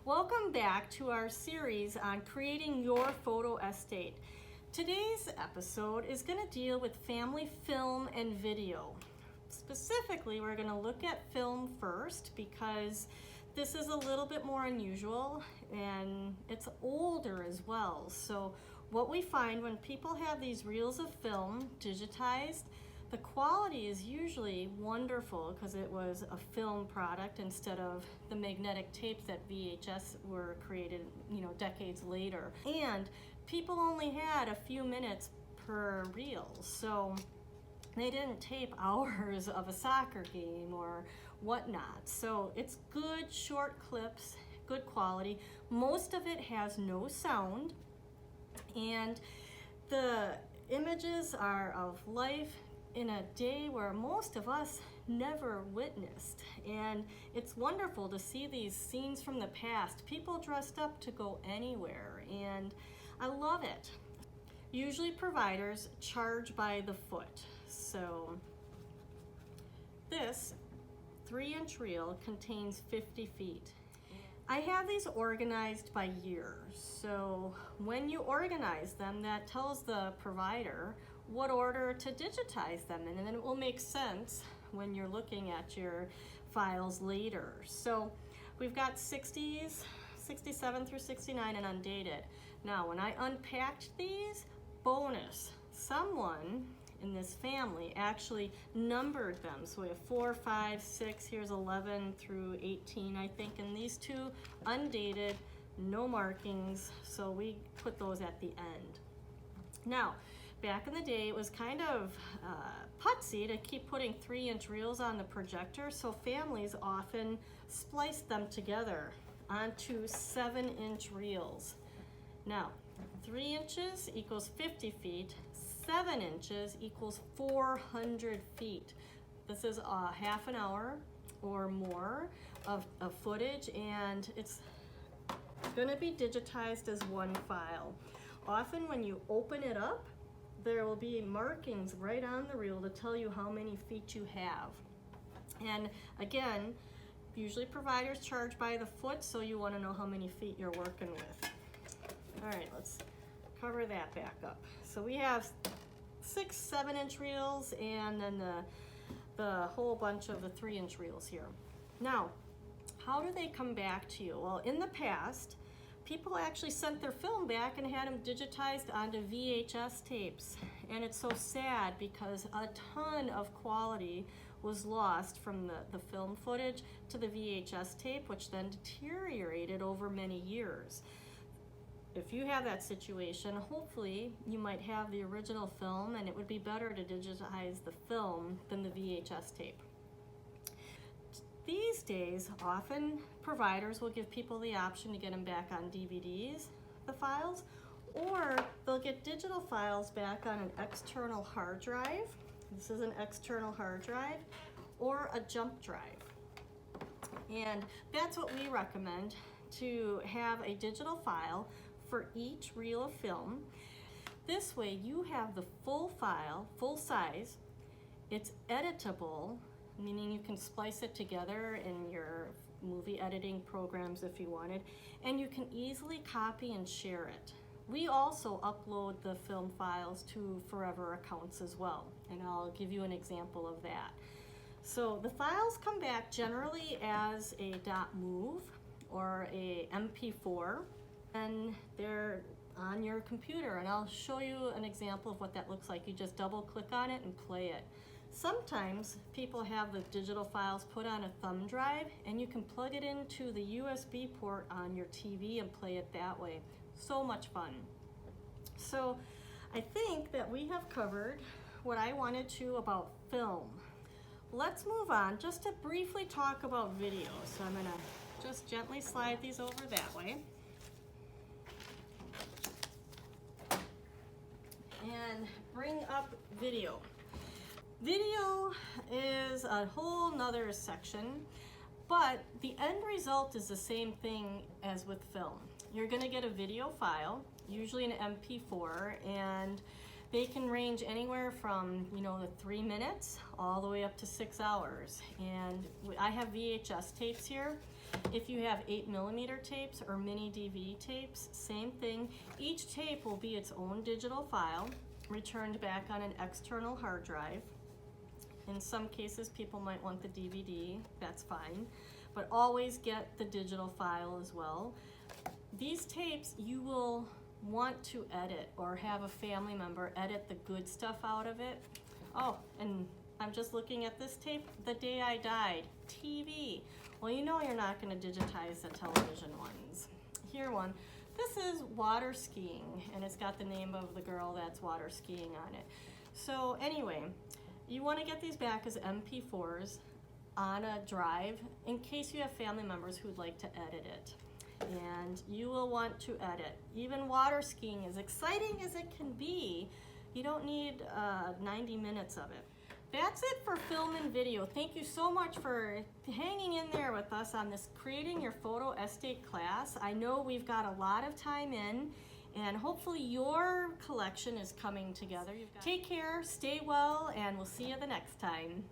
Welcome back to our series on creating your photo estate. Today's episode is going to deal with family film and video. Specifically, we're going to look at film first because this is a little bit more unusual and it's older as well. So what we find when people have these reels of film digitized, the quality is usually wonderful because it was a film product instead of the magnetic tapes that VHS were created, decades later. And people only had a few minutes per reel, so they didn't tape hours of a soccer game or whatnot. So it's good short clips, good quality. Most of it has no sound, and the images are of life in a day where most of us never witnessed. And it's wonderful to see these scenes from the past, people dressed up to go anywhere, and I love it. Usually providers charge by the foot. So this 3-inch reel contains 50 feet. I have these organized by year. So when you organize them, that tells the provider what order to digitize them in, and then it will make sense when you're looking at your files later. So we've got 60s, 67 through 69 and undated. Now when I unpacked these, bonus, someone in this family actually numbered them. So we have 4, 5, 6, here's 11 through 18, I think, and these two undated, no markings, so we put those at the end. Now, back in the day, it was kind of putsy to keep putting 3-inch reels on the projector, so families often spliced them together onto 7-inch reels. Now, 3 inches equals 50 feet, 7 inches equals 400 feet. This is a half an hour or more of footage, and it's gonna be digitized as one file. Often when you open it up, there will be markings right on the reel to tell you how many feet you have. And again, usually providers charge by the foot, so you wanna know how many feet you're working with. All right, let's cover that back up. So we have 6, 7-inch reels, and then the whole bunch of the 3-inch reels here. Now, how do they come back to you? Well, in the past, people actually sent their film back and had them digitized onto VHS tapes. And it's so sad because a ton of quality was lost from the film footage to the VHS tape, which then deteriorated over many years. If you have that situation, hopefully you might have the original film, and it would be better to digitize the film than the VHS tape. These days, often providers will give people the option to get them back on DVDs, the files, or they'll get digital files back on an external hard drive. This is an external hard drive, or a jump drive. And that's what we recommend, to have a digital file for each reel of film. This way you have the full file, full size. It's editable, meaning you can splice it together in your movie editing programs if you wanted, and you can easily copy and share it. We also upload the film files to Forever accounts as well, and I'll give you an example of that. So the files come back generally as a .mov or a MP4, and they're on your computer, and I'll show you an example of what that looks like. You just double click on it and play it. Sometimes people have the digital files put on a thumb drive, and you can plug it into the USB port on your TV and play it that way. So much fun. So I think that we have covered what I wanted to about film. Let's move on just to briefly talk about video. So I'm gonna just gently slide these over that way. And bring up video. Video is a whole nother section, but the end result is the same thing as with film. You're gonna get a video file, usually an MP4, and they can range anywhere from, the 3 minutes all the way up to 6 hours. And I have VHS tapes here. If you have 8mm tapes or mini DV tapes, same thing. Each tape will be its own digital file, returned back on an external hard drive. In some cases, people might want the DVD, that's fine, but always get the digital file as well. These tapes, you will want to edit or have a family member edit the good stuff out of it. Oh, and I'm just looking at this tape, The Day I Died, TV. Well, you know you're not gonna digitize the television ones. Here one, this is water skiing, and it's got the name of the girl that's water skiing on it. So anyway, you wanna get these back as MP4s on a drive in case you have family members who'd like to edit it. And you will want to edit. Even water skiing, as exciting as it can be, you don't need 90 minutes of it. That's it for film and video. Thank you so much for hanging in there with us on this Creating Your Photo Estate class. I know we've got a lot of time in, and hopefully your collection is coming together. Take care, stay well, and we'll see you the next time.